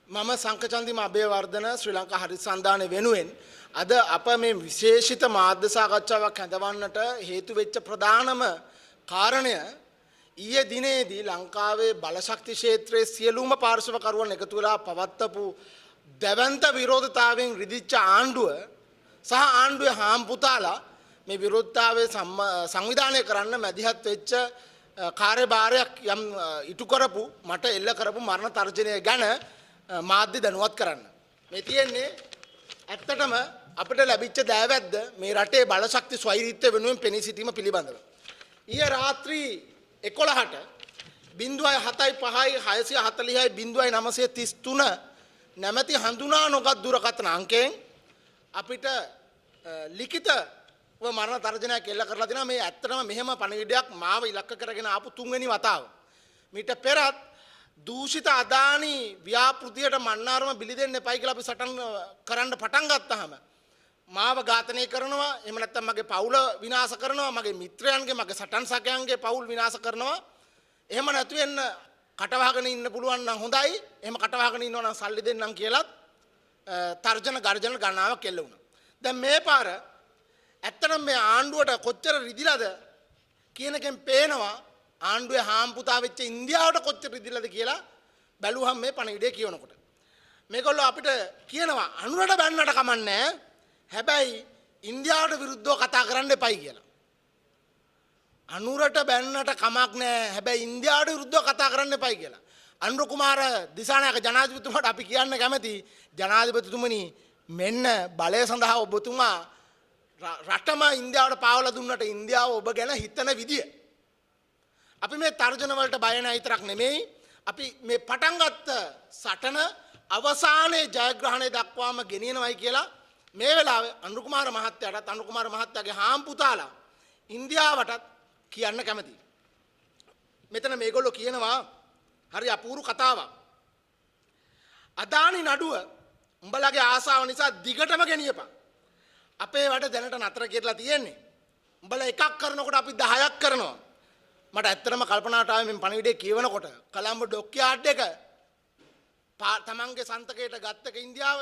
මම සංකචන්දිම අබේවර්ධන ශ්‍රී ලංකා හරිත සන්ධානය වෙනුවෙන් අද අප මේ විශේෂිත මාධ්‍ය සාකච්ඡාවක් හැදවන්නට හේතු වෙච්ච ප්‍රධානම කාරණය ඊයේ දිනේදී ලංකාවේ බලශක්ති ක්ෂේත්‍රයේ සියලුම පාර්ශවකරුවන් එකතු වෙලා පවත්වපු දැවැන්ත විරෝධතාවයෙන් රිදිච්ච ආණ්ඩුව සහ ආණ්ඩුවේ හාම්පුතාලා මේ විරෝධතාවය සංවිධානය කරන්න මැදිහත් වෙච්ච කාර්යභාරයක් යම් ඉටු කරපු මට එල්ල කරපු මරණ තර්ජනය ගැන මාධ්‍ය දැනුවත් කරන්න. මේ තියෙන්නේ ඇත්තටම අපිට ලැබිච්ච දෑවැද්ද මේ රටේ බලශක්ති ස්වෛරීත්වය වෙනුවෙන් පෙනී සිටීම පිළිබඳව. ඊයේ රාත්‍රී 11ට 0.75/640.933 නැමැති හඳුනා නොගත් දුරකථන අංකයෙන් අපිට ලිඛිතව මරණ තර්ජනයක් එල්ල කරලා තිනවා. මේ ඇත්තටම මෙහෙම පණිවිඩයක් මාව ඉලක්ක කරගෙන ආපු තුන්වෙනි වතාව. මීට පෙරත් දූෂිත අදානි ව්‍යාපෘතියට මන්නාරම බිලි දෙන්න එපයි කියලා අපි සටන් කරන්න පටන් ගත්තාම මාව ඝාතනය කරනවා, එහෙම නැත්නම් මගේ පවුල විනාශ කරනවා, මගේ මිත්‍රයන්ගේ, මගේ සටන් සගයන්ගේ පවුල් විනාශ කරනවා. එහෙම නැතු වෙන්න කටවහගෙන ඉන්න පුළුවන් නම් හොඳයි. එහෙම කටවහගෙන ඉන්නවා නම් සල්ලි දෙන්නම් කියලාත් තර්ජන ගර්ජන ගණනාවක් එල්ල වුණා. දැන් මේ පාර ඇත්තටම මේ ආණ්ඩුවට කොච්චර රිදිලාද කියන එකෙන් පේනවා ආණ්ඩුවේ හාම්පුතා වෙච්ච ඉන්දියාවට කොච්චර රිදිලාද කියලා බැලුවහම මේ පණිවිඩය කියනකොට මේගොල්ලෝ අපිට කියනවා අනුරට බැන්නට කමන්නේ හැබැයි ඉන්දියාවට විරුද්ධව කතා කරන්න එපයි කියලා. අනුරට බැන්නට කමක් නැහැ හැබැයි ඉන්දියාවට විරුද්ධව කතා කරන්න එපයි කියලා. අනුර කුමාර දිසානායක ජනාධිපතිතුමාට අපි කියන්න කැමති ජනාධිපතිතුමනි මෙන්න බලය සඳහා ඔබතුමා රටම ඉන්දියාවට පාවලා දුන්නට ඉන්දියාව ඔබ ගැන හිතන විදිය. අපි මේ තර්ජන වලට බය නැහැ විතරක් නෙමෙයි අපි මේ පටන් ගත්ත සටන අවසානයේ ජයග්‍රහණය දක්වාම ගෙනියනවයි කියලා මේ වෙලාවේ අනුර කුමාර මහත්තයාටත් අනුර කුමාර මහත්තයාගේ හාම්පුතාලා ඉන්දියාවටත් කියන්න කැමතියි. මෙතන මේගොල්ලෝ කියනවා හරි අපූර්ව කතාවක්. අදානි නඩුව උඹලගේ ආසාව නිසා දිගටම ගෙනියපන්. අපේ වැඩ දැනට නතර කරලා තියෙන්නේ. උඹලා එකක් කරනකොට අපි 10ක් කරනවා. මට ඇත්තටම කල්පනාට ආවේ මේ පණිවිඩය කියවනකොට කොළඹ ඩොක්යාඩ් එක තමන්ගේ සන්තකයට ගත්තක ඉන්දියාව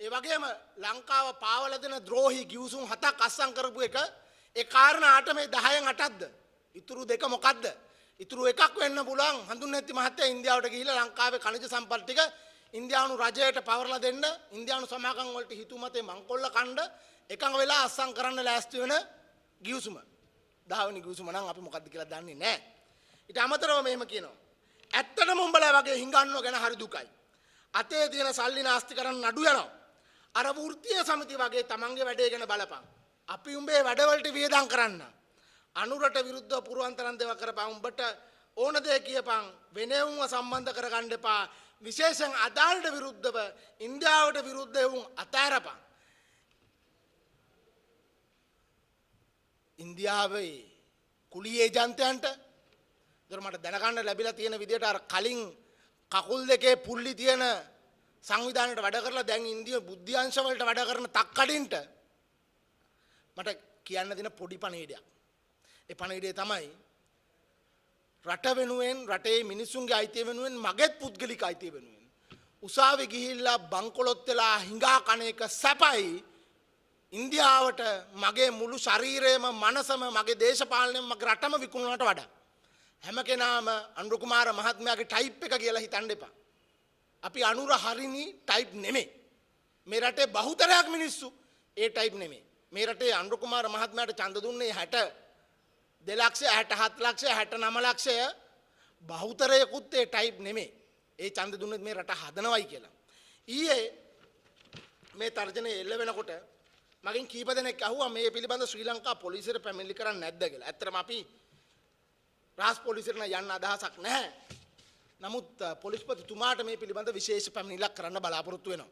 ඒ වගේම ලංකාව පාවලා දෙන ද්‍රෝහි ගිවිසුම් 7ක් අස්සම් කරපු එක ඒ කාරණා 8 මේ 10න් 8ක්ද ඉතුරු දෙක මොකද්ද ඉතුරු එකක් වෙන්න පුළුවන් හඳුන්නැති මහත්තයා ඉන්දියාවට ගිහිල්ලා ලංකාවේ khනිජ සම්පත් ටික ඉන්දියානු රජයට පවර්ලා දෙන්න ඉන්දියානු සමාගම් වලට හිතුමතේ මංකොල්ල කණ්ඩ එකඟ වෙලා අස්සම් කරන්න ලෑස්ති වෙන ගිවිසුම 10 වෙනි ගිවිසුම නම් අපි මොකද්ද කියලා දන්නේ නැහැ. ඊට අමතරව මෙහෙම කියනවා. ඇත්තටම උඹලා වගේ හිඟන්නෝ ගැන හරි දුකයි. අතේ තියෙන සල්ලි නාස්ති කරන්න නඩු යනවා. අර වෘත්තීය සමිති වගේ තමන්ගේ වැඩේ ගැන බලපන්. අපි උඹේ වැඩවලට වියදම් කරන්න. අනුරට විරුද්ධව පුරවන්තරන් දේවල් කරපන්. උඹට ඕන දේ කියපන්. වෙනෙවුන්ව සම්බන්ධ කරගන්න එපා. විශේෂයෙන් අදාළට විරුද්ධව ඉන්දියාවට විරුද්ධ වුන් අතෑරපන්. ඉන්දියාවේ කුලී ඒජන්තයන්ට මට දැනගන්න ලැබිලා තියෙන විදිහට අර කලින් කකුල් දෙකේ පුල්ලි තියෙන සංවිධානයට වැඩ කරලා දැන් ඉන්දියා බුද්ධ්‍යංශ වලට වැඩ කරන තක්කඩින්ට මට කියන්න දෙන පොඩි පණිවිඩයක්. ඒ පණිවිඩය තමයි රට වෙනුවෙන් රටේ මිනිසුන්ගේ අයිතිය වෙනුවෙන් මගේත් පුද්ගලික අයිතිය වෙනුවෙන් උසාවි ගිහිල්ලා බංකොලොත් වෙලා හිඟා කන එක සැපයි. ඉන්දියාවට මගේ මුළු ශරීරයම මනසම මගේ දේශපාලනයම මගේ රටම විකුණුනට වඩා හැම කෙනාම අනුර කුමාර මහත්මයාගේ ටයිප් එක කියලා හිතන්න එපා. අපි අනුර හරිනි ටයිප් නෙමෙයි. මේ රටේ බහුතරයක් මිනිස්සු ඒ ටයිප් නෙමෙයි. මේ රටේ අනුර කුමාර මහත්මයාට ඡන්ද දුන්නේ 62 ලක්ෂ 67 ලක්ෂ 69 ලක්ෂය බහුතරයකුත් ඒ ටයිප් නෙමෙයි. ඒ ඡන්ද දුන්නේ මේ රට හදනවයි කියලා. ඊයේ මේ තර්ජනය එල්ල වෙනකොට මගෙන් කීප දෙනෙක් අහුවා මේ පිළිබඳ ශ්‍රී ලංකා පොලිසියට පැමිණිලි කරන්නේ නැද්ද කියලා. ඇත්තටම අපි රාජ් පොලිසියට යන්න අදහසක් නැහැ. නමුත් පොලිස්පතිතුමාට මේ පිළිබඳ විශේෂ පැමිණිල්ලක් කරන්න බලාපොරොත්තු වෙනවා.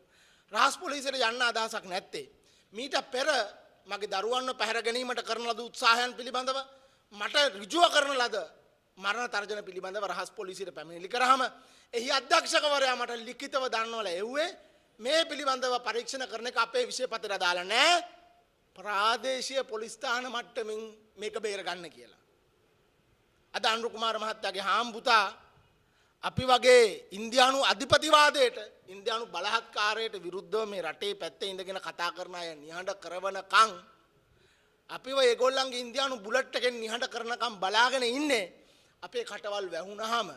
රාජ් පොලිසියට යන්න අදහසක් නැත්තේ මීට පෙර මගේ දරුවන්ව පැහැර ගැනීමට කරන ලද උත්සාහයන් පිළිබඳව මට ඍජුව කරන ලද මරණ තර්ජන පිළිබඳව රාජ් පොලිසියට පැමිණිලි කරාම එහි අධ්‍යක්ෂකවරයා මට ලිඛිතව දන්වලා එව්වේ මේ පිළිබඳව පරීක්ෂණ කරන එක අපේ විෂයපතේට දාලා නැහැ. ප්‍රාදේශීය පොලිස් ස්ථාන මට්ටමින් මේක බේර ගන්න කියලා. අද අනුර කුමාර මහත්තයාගේ හාම්පුතා අපි වගේ ඉන්දියානු අධිපතිවාදයට ඉන්දියානු බලහත්කාරයට විරුද්ධව මේ රටේ පැත්තේ ඉඳගෙන කතා කරන අය නිහඬ කරවනකම් අපිව ඒගොල්ලන්ගේ ඉන්දියානු බුලට් එකෙන් නිහඬ කරනකම් බලාගෙන ඉන්නේ අපේ කටවල් වැහුනහම එහෙම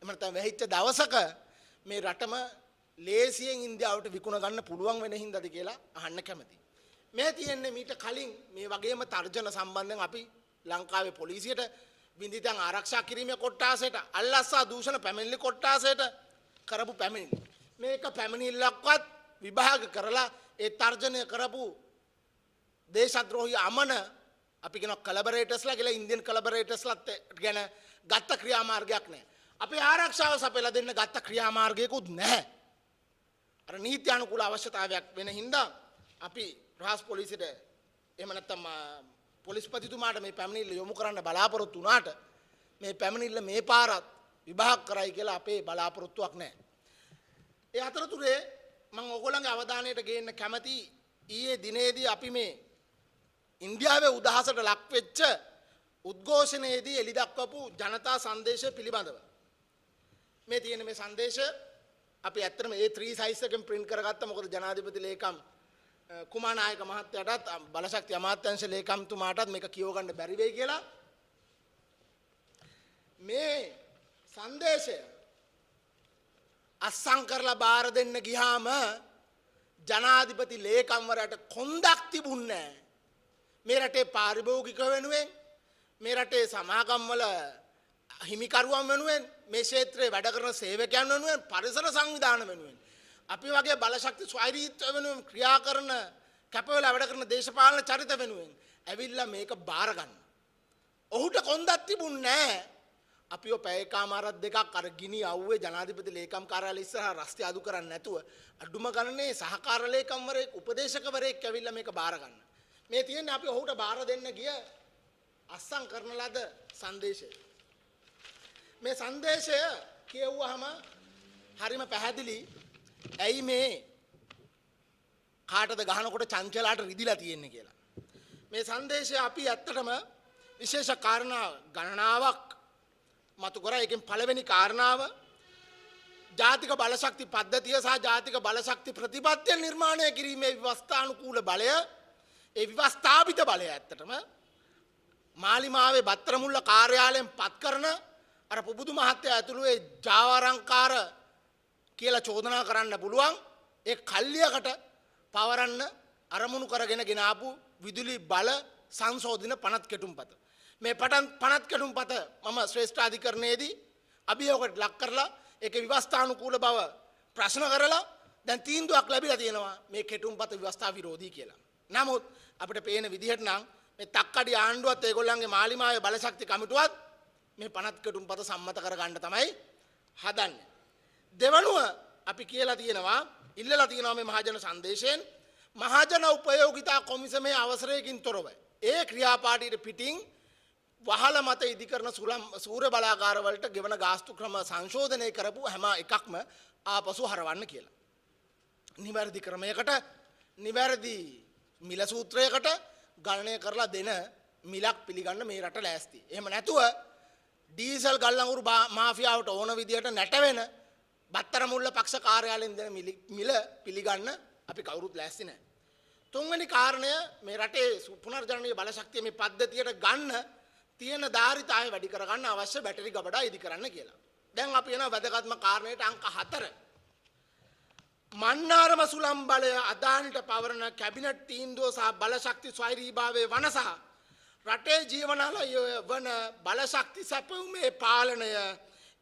නැත්නම් වැහිච්ච දවසක මේ රටම ලේසියෙන් ඉන්දියාවට විකුණ ගන්න පුළුවන් වෙන හින්දාද කියලා අහන්න කැමතියි. මේ තියෙන්නේ මීට කලින් මේ වගේම තර්ජන සම්බන්ධයෙන් අපි ලංකාවේ පොලිසියට විඳිතන් ආරක්ෂා කිරීමේ කොට්ටාසයට අල්ලස්සා දූෂණ පැමිණිලි කොට්ටාසයට කරපු පැමිණිලි. මේක පැමිණිල්ලක්වත් විභාග කරලා ඒ තර්ජනය කරපු දේශද්‍රෝහී අමන අපි කියන කලබරේටර්ස්ලා කියලා ඉන්දියන් කලබරේටර්ස්ලාත් ගැන ගත්ත ක්‍රියාමාර්ගයක් නැහැ. අපේ ආරක්ෂාව සපයලා දෙන්න ගත්ත ක්‍රියාමාර්ගයකුත් නැහැ. අර නීති අනුකූල අවශ්‍යතාවයක් වෙන හින්දා අපි රහස් පොලිසියට එහෙම නැත්නම් පොලිස්පතිතුමාට මේ පැමිණිල්ල යොමු කරන්න බලාපොරොත්තු වුණාට මේ පැමිණිල්ල මේ පාරත් විභාග කරයි කියලා අපේ බලාපොරොත්තුවක් නැහැ. ඒ අතරතුරේ මම ඔයගොල්ලන්ගේ අවධානයට ගේන්න කැමති ඊයේ දිනේදී අපි මේ ඉන්දියාවේ උදහසට ලක් වෙච්ච උද්ඝෝෂණයේදී එළි දක්වපු ජනතා සංදේශය පිළිබඳව මේ තියෙන මේ සංදේශය අපි ඇත්තටම A3 size එකෙන් print කරගත්තා. මොකද ජනාධිපති ලේකම් කුමාරනායක මහත්තයාටත් බලශක්ති අමාත්‍යාංශ ලේකම්තුමාටත් මේක කියව ගන්න බැරි වෙයි කියලා මේ සංදේශය අස්සම් කරලා බාර දෙන්න ගියාම ජනාධිපති ලේකම්වරයාට කොන්දක් තිබුණේ නැහැ. මේ රටේ පාරිභෝගික වෙනුවෙන් මේ රටේ සමාගම්වල හිමිකරුවන් වෙනුවෙන් මේ ක්ෂේත්‍රයේ වැඩ කරන සේවකයන් වෙනුවෙන් පරිසර සංවිධාන වෙනුවෙන් අපි වගේ බලශක්ති ස්වෛරීත්වය වෙනුවෙන් ක්‍රියා කරන කැපවෙලා වැඩ කරන දේශපාලන චරිත වෙනුවෙන් ඇවිල්ලා මේක බාර ගන්න. ඔහුට කොන්දක් තිබුණේ නැහැ. අපිව පැයකමාරක් දෙකක් අර ගිනි අවුවේ ජනාධිපති ලේකම් කාර්යාලය ඉස්සරහා රස්ති අඩු කරන්නේ නැතුව අඩුම ගණනේ සහකාර ලේකම්වරයෙක් උපදේශකවරයෙක් ඇවිල්ලා මේක බාර ගන්න. මේ තියෙන්නේ අපි ඔහුට බාර දෙන්න ගිය අස්සම් කරන ලද සංදේශය. මේ සංදේශය කියවුවාම හරිම පැහැදිලි. ඇයි මේ කාටද ගහනකොට චංචලාට රිදිලා තියෙන්නේ කියලා. මේ සංදේශය අපි ඇත්තටම විශේෂ කාරණා ගණනාවක් මතු කරා. ඒකෙන් පළවෙනි කාරණාව ජාතික බලශක්ති පද්ධතිය සහ ජාතික බලශක්ති ප්‍රතිපත්තිය නිර්මාණය කිරීමේ ව්‍යවස්ථානුකූල බලය, ඒ ව්‍යවස්ථාපිත බලය ඇත්තටම මාලිමාවේ බත්තරමුල්ල කාර්යාලයෙන් පත් කරන අර පුබුදු මහත්තයා ඇතුළු ඒ ජාවාරංකාර කියලා චෝදනා කරන්න පුළුවන් ඒ කල්ලියකට පවරන්න අරමුණු කරගෙන ගෙන ආපු විදුලි බල සංශෝධන පනත් කෙටුම්පත. මේ පනත් කෙටුම්පත මම ශ්‍රේෂ්ඨ අධිකරණයේදී අභියෝගයට ලක් කරලා ඒකේ ව්‍යවස්ථානුකූල බව ප්‍රශ්න කරලා දැන් තීන්දුවක් ලැබිලා තියෙනවා මේ කෙටුම්පත ව්‍යවස්ථා විරෝධී කියලා. නමුත් අපිට පේන විදිහට නම් මේ තක්කඩි ආණ්ඩුවත් ඒගොල්ලන්ගේ මාලිමාවේ බලශක්ති කමිටුවත් මේ පනත් කෙටුම්පත සම්මත කරගන්න තමයි හදන්නේ. දෙවනුව අපි කියලා තියෙනවා ඉල්ලලා තියෙනවා මේ මහජන සංදේශයෙන් මහජන උපයෝගිතා කොමිසමේ අවසරයකින් තොරව ඒ ක්‍රියාපාටියට පිටින් වහල මත ඉදිකරන සූර්ය බලාගාර වලට ගෙවන ගාස්තු ක්‍රම සංශෝධනය කරපු හැම එකක්ම ආපසු හරවන්න කියලා. නිවැරදි ක්‍රමයකට නිවැරදි මිල සූත්‍රයකට ගණනය කරලා දෙන මිලක් පිළිගන්න මේ රට ලෑස්ති. එහෙම නැතුව ඩීසල් ගල්ලංගුරු මාෆියාවට ඕන විදියට නැටවෙන බත්තරමුල්ල පක්ෂ කාර්යාලයෙන් දෙන මිල පිළිගන්න අපි කවුරුත් ලෑස්ති නැහැ. තුන්වෙනි කාරණය මේ රටේ පුනර්ජනනීය බලශක්තිය මේ පද්ධතියට ගන්න තියෙන ධාරිතාවය වැඩි කරගන්න අවශ්‍ය බැටරි ගබඩා ඉදි කරන්න කියලා. දැන් අපි යන වැදගත්ම කාරණයට අංක 4. මන්නාරම සුළම් බලය අදානිට පවරන කැබිනට් තීන්දුව සහ බලශක්ති ස්වෛරීභාවයේ වනසහ රටේ ජීවනාලය වන බලශක්ති සැපයුමේ පාලනය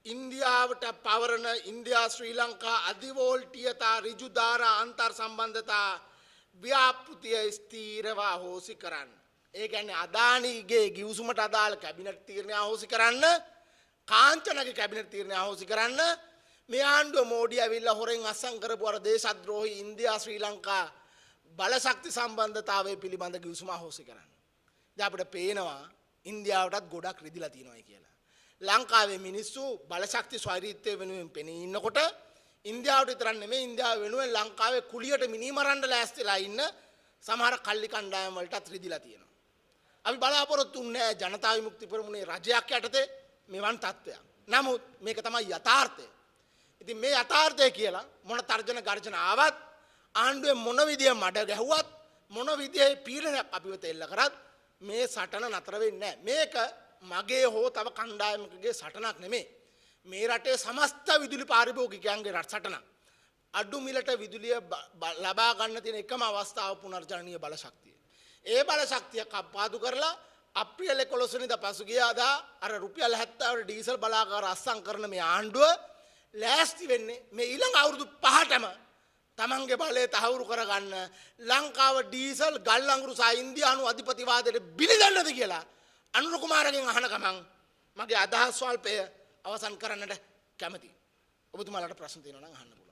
ඉන්දියාවට පවරන ඉන්දියා ශ්‍රී ලංකා අධිවෝල්ටියතා ඍජුධාරා අන්තර් සම්බන්ධතා ව්‍යාපෘතිය ස්ථීරව අහෝසි කරන්න. ඒ කියන්නේ අදානිගේ ගිවිසුමට අදාළ කැබිනට් තීරණය අහෝසි කරන්න, කාංචනගේ කැබිනට් තීරණය අහෝසි කරන්න, මේ ආණ්ඩුව මෝඩි ඇවිල්ලා හොරෙන් අස්සම් කරපු අර දේශද්‍රෝහී ඉන්දියා ශ්‍රී ලංකා බලශක්ති සම්බන්ධතාවය පිළිබඳ ගිවිසුම අහෝසි කරන්න. දැන් අපිට පේනවා ඉන්දියාවටත් ගොඩක් රිදිලා තියෙනවා කියලා. ලංකාවේ මිනිස්සු බලශක්ති ස්වෛරීත්වය වෙනුවෙන් පෙනී ඉන්නකොට ඉන්දියාවට විතරක් නෙමෙයි ඉන්දියාව වෙනුවෙන් ලංකාවේ කුලියට මිනිමරන්න ලෑස්තිලා ඉන්න සමහර කල්ලි කණ්ඩායම් වලටත් රිදිලා තියෙනවා. අපි බලාපොරොත්තු වෙන්නේ ජනතා විමුක්ති පෙරමුණේ රජයක් යටතේ මෙවන් තත්ත්වයක්. නමුත් මේක තමයි යථාර්ථය. ඉතින් මේ යථාර්ථය කියලා මොන තර්ජන ගර්ජන ආවත් ආණ්ඩුවේ මොන විදිය මඩ ගැහුවත් මොන විදියේ පීඩනයක් අපිව තෙල්ල කරත් මේ සටන නතර වෙන්නේ නැහැ. මේක මගේ හෝ තව කණ්ඩායමකගේ සටනක් නෙමෙයි. මේ රටේ සමස්ත විදුලි පාරිභෝගිකයන්ගේ රට සටනක්. අඩු මිලට විදුලිය ලබා ගන්න තියෙන එකම අවස්ථාව පුනර්ජනනීය බලශක්තිය. ඒ බලශක්තිය කප්පාදු කරලා අප්‍රේල් 11 වෙනිදා පසුගියදා අර රුපියල් 70 ඩීසල් බලාගාර අස්සම් කරන මේ ආණ්ඩුව ලෑස්ති වෙන්නේ මේ ඊළඟ අවුරුදු 5ටම තමන්ගේ බලය තහවුරු කරගන්න ලංකාව ඩීසල් ගල් අඟුරු සහ ඉන්දියානු අධිපතිවාදයට බිලිදන්නද කියලා අනුර කුමාරගෙන් අහන ගමන් මගේ අදහස් ස්වල්පය අවසන් කරන්නට කැමතියි. ඔබතුමාලාට ප්‍රශ්න තියෙනවා නම් අහන්න.